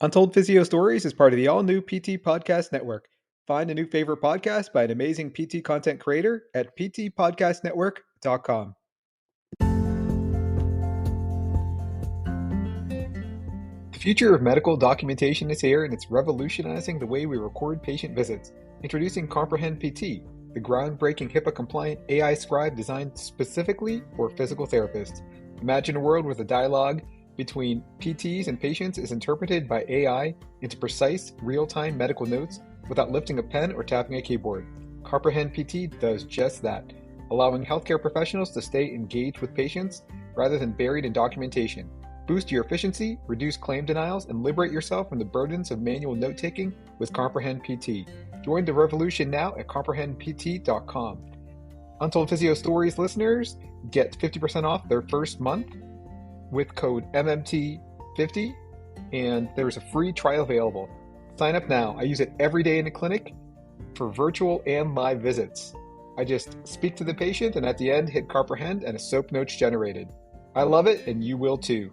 Untold Physio Stories is part of the all-new PT Podcast Network. Find a new favorite podcast by an amazing PT content creator at ptpodcastnetwork.com. The future of medical documentation is here, and it's revolutionizing the way we record patient visits. Introducing Comprehend PT, the groundbreaking HIPAA-compliant AI scribe designed specifically for physical therapists. Imagine a world where the dialogue between PTs and patients is interpreted by AI into precise, real-time medical notes without lifting a pen or tapping a keyboard. Comprehend PT does just that, allowing healthcare professionals to stay engaged with patients rather than buried in documentation. Boost your efficiency, reduce claim denials, and liberate yourself from the burdens of manual note-taking with Comprehend PT. Join the revolution now at comprehendpt.com. Untold Physio Stories listeners get 50% off their first month with code MMT50, and there's a free trial available. Sign up now. I use it every day in the clinic for virtual and live visits. I just speak to the patient, and at the end, hit Comprehend, and a SOAP note's generated. I love it, and you will too.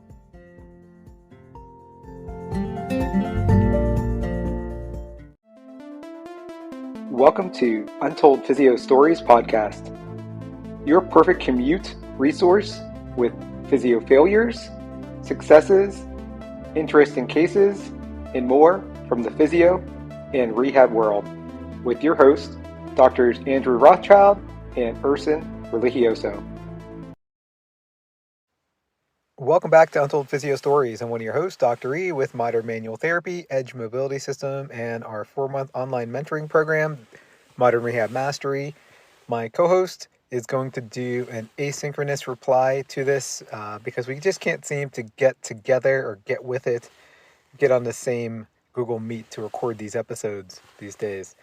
Welcome to Untold Physio Stories podcast, your perfect commute resource with physio failures, successes, interesting cases, and more from the physio and rehab world, with your hosts, Drs. Andrew Rothschild and Erson Religioso. Welcome back to Untold Physio Stories. I'm one of your hosts, Dr. E, with Modern Manual Therapy, Edge Mobility System, and our 4-month online mentoring program, Modern Rehab Mastery. My co-host is going to do an asynchronous reply to this because we just can't seem to get together or get with it, get on the same Google Meet to record these episodes these days.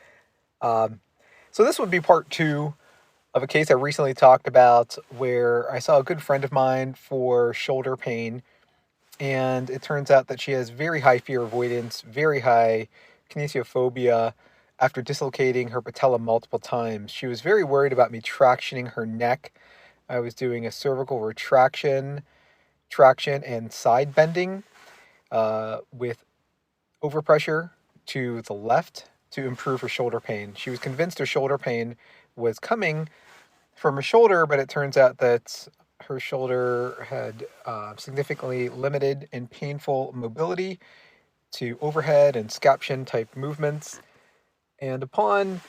So this would be part 2 of a case I recently talked about where I saw a good friend of mine for shoulder pain, and it turns out that she has very high fear avoidance, very high kinesiophobia after dislocating her patella multiple times. She was very worried about me tractioning her neck. I was doing a cervical retraction, traction, and side bending with overpressure to the left to improve her shoulder pain. She was convinced her shoulder pain was coming from her shoulder, but it turns out that her shoulder had significantly limited and painful mobility to overhead and scaption type movements. And upon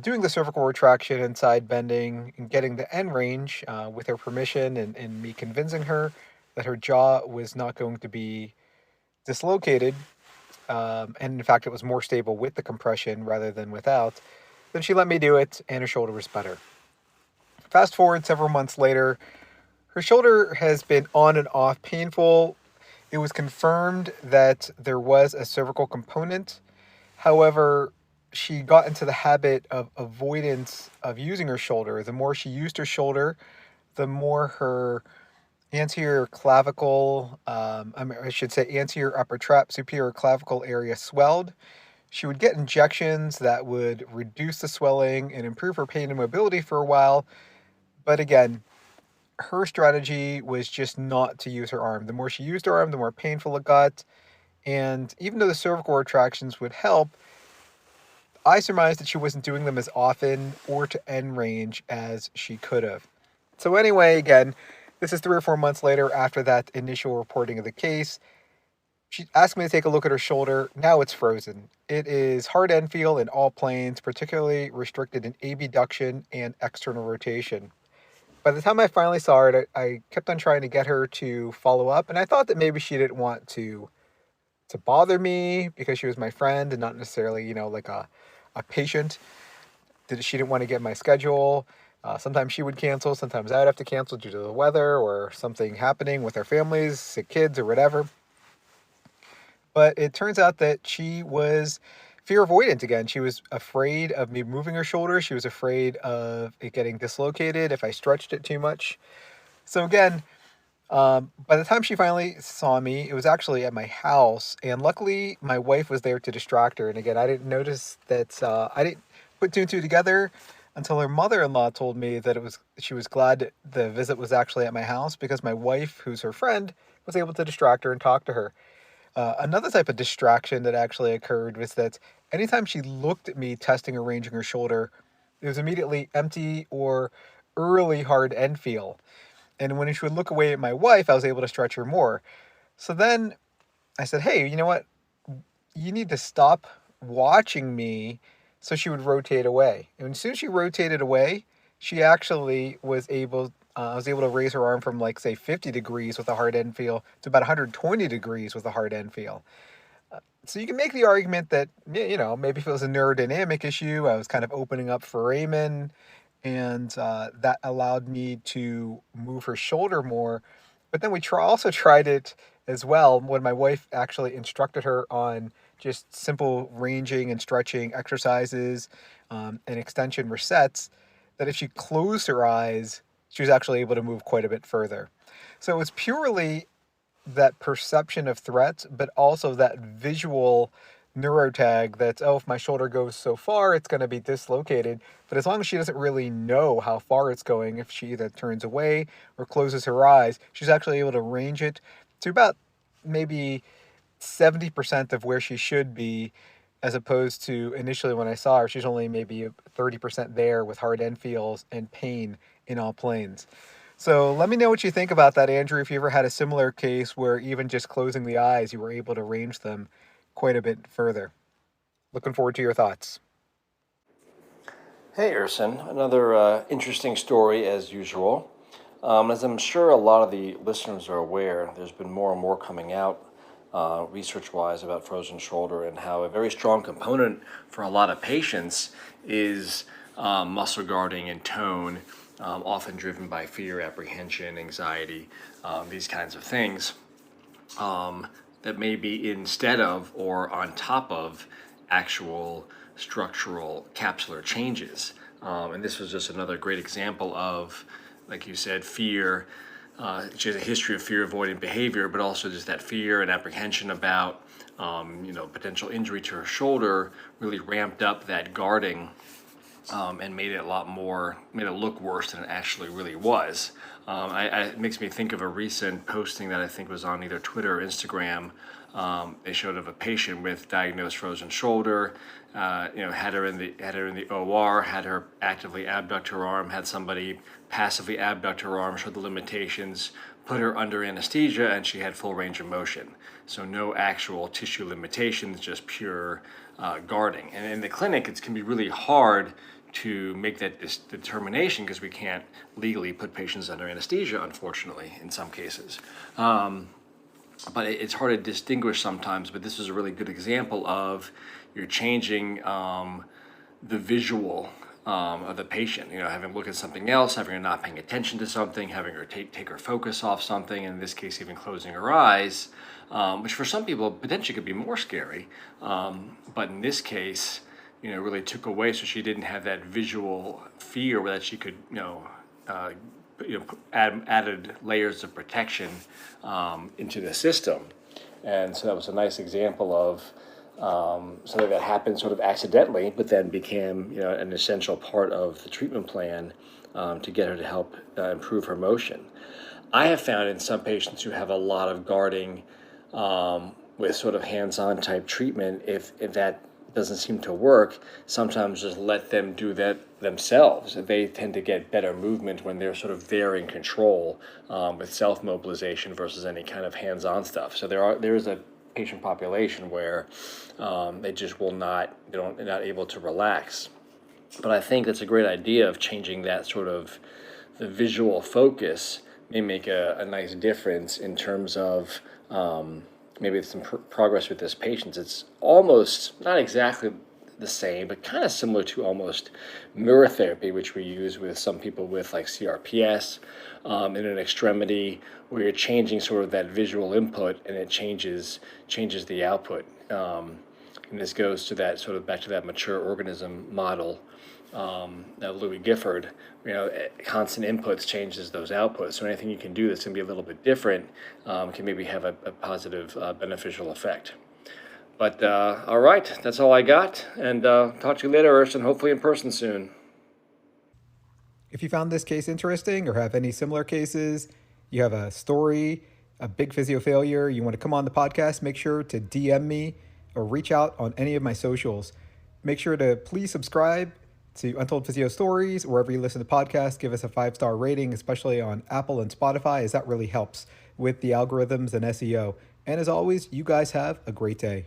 doing the cervical retraction and side bending and getting the end range with her permission and me convincing her that her jaw was not going to be dislocated, and in fact it was more stable with the compression rather than without, then she let me do it and her shoulder was better. Fast forward several months later, her shoulder has been on and off painful. It was confirmed that there was a cervical component. However, she got into the habit of avoidance of using her shoulder. The more she used her shoulder, the more her anterior clavicle, I should say anterior upper trap, superior clavicle area swelled. She would get injections that would reduce the swelling and improve her pain and mobility for a while. But again, her strategy was just not to use her arm. The more she used her arm, the more painful it got. And even though the cervical retractions would help, I surmised that she wasn't doing them as often or to end range as she could have. So anyway, again, this is 3 or 4 months later after that initial reporting of the case. She asked me to take a look at her shoulder. Now it's frozen. It is hard end feel in all planes, particularly restricted in abduction and external rotation. By the time I finally saw her, I kept on trying to get her to follow up, and I thought that maybe she didn't want to bother me because she was my friend and not necessarily, like a patient. She didn't want to get my schedule. Sometimes she would cancel, sometimes I'd have to cancel due to the weather or something happening with our families, sick kids or whatever. But it turns out that she was fear avoidant again. She was afraid of me moving her shoulder. She was afraid of it getting dislocated if I stretched it too much. So again, by the time she finally saw me, it was actually at my house. And luckily, my wife was there to distract her. And again, I didn't notice that I didn't put 2 and 2 together until her mother-in-law told me that she was glad the visit was actually at my house because my wife, who's her friend, was able to distract her and talk to her. Another type of distraction that actually occurred was that anytime she looked at me testing or ranging her shoulder, it was immediately empty or early hard end feel. And when she would look away at my wife, I was able to stretch her more. So then I said, hey, you know what? You need to stop watching me. So she would rotate away. And as soon as she rotated away, she actually I was able to raise her arm from like, say, 50 degrees with a hard end feel to about 120 degrees with a hard end feel. So you can make the argument that, maybe if it was a neurodynamic issue, I was kind of opening up foramen, and that allowed me to move her shoulder more. But then we also tried it as well when my wife actually instructed her on just simple ranging and stretching exercises, and extension resets, that if she closed her eyes, she was actually able to move quite a bit further. So it's purely that perception of threat, but also that visual neurotag that, oh, if my shoulder goes so far, it's going to be dislocated. But as long as she doesn't really know how far it's going, if she either turns away or closes her eyes, she's actually able to range it to about maybe 70% of where she should be, as opposed to initially when I saw her, she's only maybe 30% there with hard end feels and pain in all planes. So let me know what you think about that, Andrew, if you ever had a similar case where even just closing the eyes, you were able to range them quite a bit further. Looking forward to your thoughts. Hey, Erson. Another interesting story as usual. As I'm sure a lot of the listeners are aware, there's been more and more coming out research-wise about frozen shoulder and how a very strong component for a lot of patients is muscle guarding and tone, often driven by fear, apprehension, anxiety, these kinds of things that may be instead of or on top of actual structural capsular changes. And this was just another great example of, like you said, fear. She has a history of fear avoidant behavior, but also just that fear and apprehension about potential injury to her shoulder really ramped up that guarding and made it made it look worse than it actually really was. It makes me think of a recent posting that I think was on either Twitter or Instagram. They showed of a patient with diagnosed frozen shoulder. Had her in the OR, had her actively abduct her arm, had somebody passively abduct her arm, showed the limitations, put her under anesthesia, and she had full range of motion. So no actual tissue limitations, just pure guarding. And in the clinic, it can be really hard to make that determination because we can't legally put patients under anesthesia, unfortunately, in some cases. But it's hard to distinguish sometimes, but this is a really good example of you're changing the visual of the patient, having her look at something else, having her not paying attention to something, having her take her focus off something, in this case even closing her eyes, which for some people potentially could be more scary, but in this case, really took away, so she didn't have that visual fear that she could, added layers of protection into the system. And so that was a nice example of something that happened sort of accidentally, but then became an essential part of the treatment plan to get her to help improve her motion. I have found in some patients who have a lot of guarding with sort of hands-on type treatment, if that doesn't seem to work, sometimes just let them do that themselves. They tend to get better movement when they're sort of there in control with self-mobilization versus any kind of hands-on stuff. So there is a patient population where they just they're not able to relax. But I think that's a great idea of changing that sort of the visual focus may make a nice difference in terms of maybe some progress with this patient. It's almost not exactly the same, but kind of similar to almost mirror therapy, which we use with some people with like CRPS in an extremity, where you're changing sort of that visual input and it changes the output. And this goes to that sort of back to that mature organism model that Louis Gifford, constant inputs changes those outputs. So anything you can do that's going to be a little bit different can maybe have a positive, beneficial effect. But all right, that's all I got. And talk to you later, Erson, hopefully in person soon. If you found this case interesting or have any similar cases, you have a story, a big physio failure, you want to come on the podcast, make sure to DM me or reach out on any of my socials. Make sure to please subscribe to Untold Physio Stories wherever you listen to podcasts. Give us a 5-star rating, especially on Apple and Spotify, as that really helps with the algorithms and SEO. And as always, you guys have a great day.